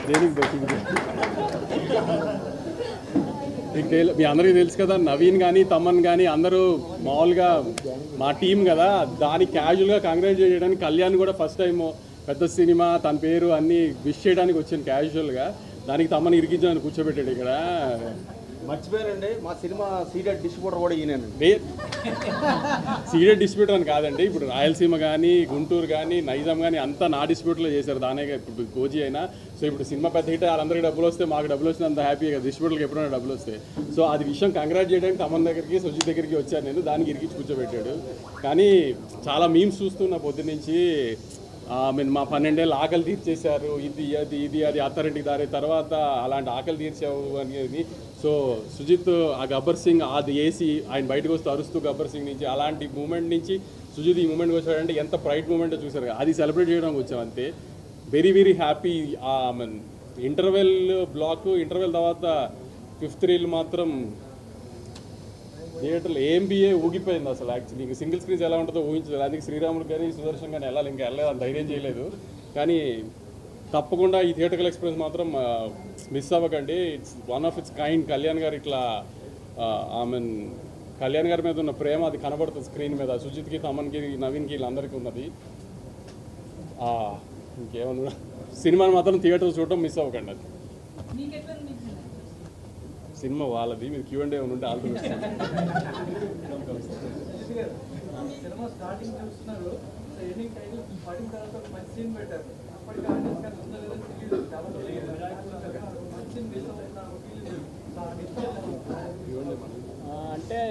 దేనికి దొరికింది మీ అందరికీ తెలుసు కదా, నవీన్ కానీ తమన్ కానీ అందరూ మామూలుగా మా టీం కదా, దాన్ని క్యాజువల్గా కంగ్రాచులేట్ చేయడానికి కళ్యాణ్ కూడా ఫస్ట్ టైం పెద్ద సినిమా తన పేరు అన్నీ విష్ చేయడానికి వచ్చాను క్యాజువల్గా. దానికి తమన్ ఇరికించాలని కూర్చోబెట్టాడు ఇక్కడ. మర్చిపోయానండి, మా సినిమా సీడెడ్ డిస్ట్రిబ్యూటర్ కూడా ఈయనండి. సీడెడ్ డిస్ట్రిబ్యూటర్ అని కాదండి, ఇప్పుడు రాయలసీమ కానీ గుంటూరు కానీ నైజాం కానీ అంతా నా డిస్ట్రిబ్యూటర్లో చేశారు. దానే ఇప్పుడు కోజీ అయినా. సో ఇప్పుడు సినిమా పెద్ద హిట్, వాళ్ళందరికీ డబ్బులు వస్తే మాకు డబ్బులు వస్తే అంత హ్యాపీగా డిస్ట్రిబ్యూటర్కి ఎప్పుడైనా డబ్బులు వస్తాయి. సో అది విషయం కంగ్రాట్ చేయడానికి తమన్ దగ్గరికి సుజిత్ దగ్గరికి వచ్చాను నేను. దానికి ఇరికించి కూర్చోబెట్టాడు. కానీ చాలా మీమ్స్ చూస్తున్నా పొద్దు నుంచి. మా 12 ఏళ్ళు ఆకలి తీర్చేశారు, ఇది అత్తారింటికి దారి తర్వాత అలాంటి ఆకలి తీర్చావు అనేది. సో సుజిత్ ఆ గబ్బర్ సింగ్ అది వేసి ఆయన బయటకు వస్తూ అరుస్తూ గబ్బర్ సింగ్ నుంచి అలాంటి మూమెంట్ నుంచి సుజిత్ ఈ మూమెంట్కి వచ్చాడంటే ఎంత ప్రైడ్ మూమెంట్ చూసారు. అది సెలబ్రేట్ చేయడానికి వచ్చాం అంతే. Very very happy. Interval block interval తర్వాత 5th రీల్ మాత్రం థియేటర్లో AMBA ఊగిపోయింది అసలు. యాక్చువల్లీ ఇంక సింగిల్ స్క్రీన్స్ ఎలా ఉంటుందో ఊహించలేదు. అందుకే శ్రీరాములు కానీ సుదర్శన్ కానీ ఇంకా వెళ్ళలేదు, అంత ధైర్యం చేయలేదు. కానీ తప్పకుండా ఈ థియేటర్కల్ ఎక్స్పీరియన్స్ మాత్రం మిస్ అవ్వకండి. It's one of it's kind. Kalyan గారు ఇట్లా కళ్యాణ్ గారి మీద ఉన్న ప్రేమ అది కనబడుతుంది స్క్రీన్ మీద. సుజిత్కి తమన్కి నవీన్కి వీళ్ళందరికీ ఉన్నది. ఇంకేమన్నా సినిమాని మాత్రం థియేటర్ చూడటం మిస్ అవ్వకండి. అది సినిమా వాళ్ళది, మీరు Q&A ఉంటే ఆల్ అంటే